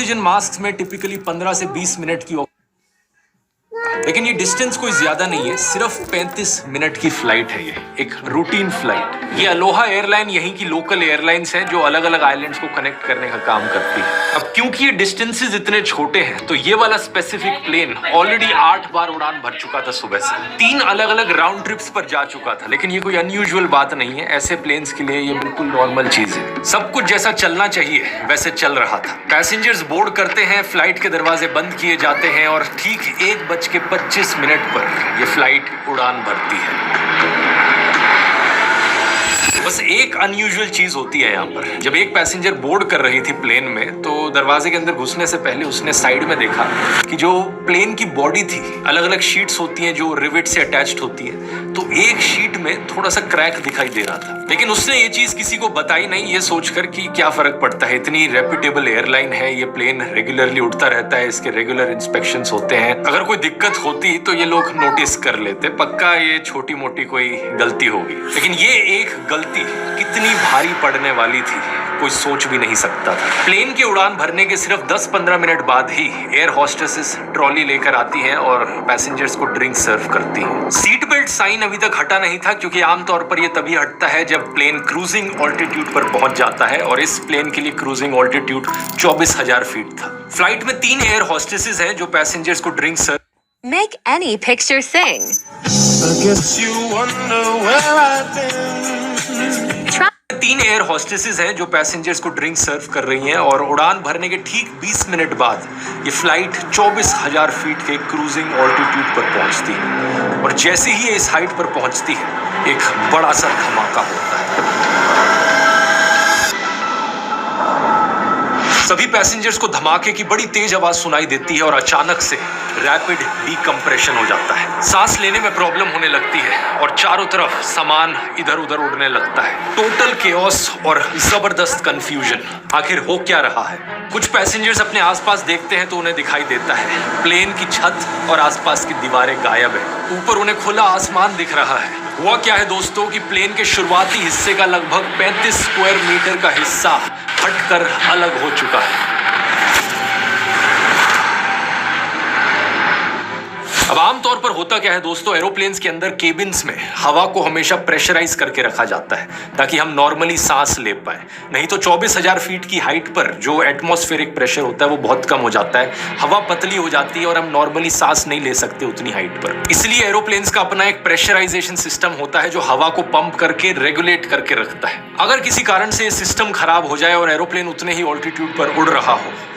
Oxygen mask में typically 15 से 20 minute की, लेकिन ये डिस्टेंस कोई ज्यादा नहीं है, सिर्फ 35 मिनट की फ्लाइट है। ये एक रूटीन फ्लाइट। ये अलोहा एयरलाइन यहीं की लोकल एयरलाइंस है जो अलग अलग आइलैंड्स को कनेक्ट करने का काम करती है। अब क्योंकि ये डिस्टेंसेस इतने छोटे हैं तो ये वाला स्पेसिफिक प्लेन ऑलरेडी 8 बार उड़ान भर चुका था सुबह से, 3 अलग अलग राउंड ट्रिप्स पर जा चुका था। लेकिन ये कोई अनयूजुअल बात नहीं है, ऐसे प्लेन्स के लिए ये बिल्कुल नॉर्मल चीज है। सब कुछ जैसा चलना चाहिए वैसे चल रहा था। पैसेंजर्स बोर्ड करते हैं, फ्लाइट के दरवाजे बंद किए जाते हैं और ठीक 1:25 पर ये फ्लाइट उड़ान भरती है। बस एक अनयूजुअल चीज होती है यहाँ पर। जब एक पैसेंजर बोर्ड कर रही थी प्लेन में तो दरवाजे के अंदर घुसने से पहले उसने साइड में देखा कि जो प्लेन की बॉडी थी, अलग अलग शीट्स होती हैं जो रिवेट से अटैच्ड होती है, तो एक शीट में थोड़ा सा क्रैक दिखाई दे रहा था। लेकिन उसने ये चीज किसी को बताई नहीं, ये सोचकर कि क्या फर्क पड़ता है, इतनी रेप्यूटेबल एयरलाइन है, ये प्लेन रेगुलरली उड़ता रहता है, इसके रेगुलर इंस्पेक्शंस होते हैं, अगर कोई दिक्कत होती तो ये लोग नोटिस कर लेते, पक्का ये छोटी मोटी कोई गलती होगी। लेकिन ये एक गलती कितनी भारी पड़ने वाली थी कोई सोच भी नहीं सकता था। प्लेन के उड़ान भरने के सिर्फ 10-15 मिनट बाद ही एयर होस्टेसेस ट्रॉली लेकर आती हैं और पैसेंजर्स को ड्रिंक सर्व करती हैं। सीट बेल्ट साइन अभी तक हटा नहीं था क्योंकि आमतौर पर ये तभी हटता है जब प्लेन क्रूजिंग ऑल्टीट्यूड पर पहुंच जाता है और इस प्लेन के लिए क्रूजिंग ऑल्टीट्यूड 24,000 फीट था। फ्लाइट में 3 एयर होस्टेसेस हैं जो पैसेंजर्स को drink serve. Make any picture sing. I guess you wonder where I've been. 3 air hostesses हैं जो पैसेंजर्स को ड्रिंक सर्व कर रही हैं और उड़ान भरने के ठीक 20 मिनट बाद ये फ्लाइट 24,000 फीट के क्रूजिंग ऑल्टीट्यूड पर पहुंचती है और जैसे ही ये इस हाइट पर पहुंचती है एक बड़ा सा धमाका होता है। सभी पैसेंजर्स को धमाके की बड़ी तेज आवाज सुनाई देती है और अचानक से रैपिड डीकम्प्रेशन हो जाता है। सांस लेने में प्रॉब्लम होने लगती है और चारों तरफ सामान इधर उधर उड़ने लगता है। टोटल केओस और जबरदस्त कंफ्यूजन। आखिर हो क्या रहा है? कुछ पैसेंजर्स अपने आसपास देखते हैं तो उन्हें दिखाई देता है प्लेन की छत और आसपास की दीवारें गायब है। ऊपर उन्हें खुला आसमान दिख रहा है। हुआ क्या है दोस्तों कि प्लेन के शुरुआती हिस्से का लगभग 35 स्क्वायर मीटर का हिस्सा हटकर अलग हो चुका है। अब आमतौर पर होता क्या है दोस्तों, एरोप्लेन्स के अंदर केबिन्स में हवा को हमेशा प्रेशराइज करके रखा जाता है ताकि हम नॉर्मली सांस ले पाए। नहीं तो 24,000 फीट की हाइट पर जो एटमॉस्फेरिक प्रेशर होता है वो बहुत कम हो जाता है, हवा पतली हो जाती है और हम नॉर्मली सांस नहीं ले सकते उतनी हाइट पर। इसलिए एरोप्लेन्स का अपना एक प्रेशराइजेशन सिस्टम होता है जो हवा को पंप करके रेगुलेट करके रखता है। अगर किसी कारण से ये सिस्टम खराब हो जाए और एरोप्लेन उतने ही ऑल्टीट्यूड पर उड़ रहा हो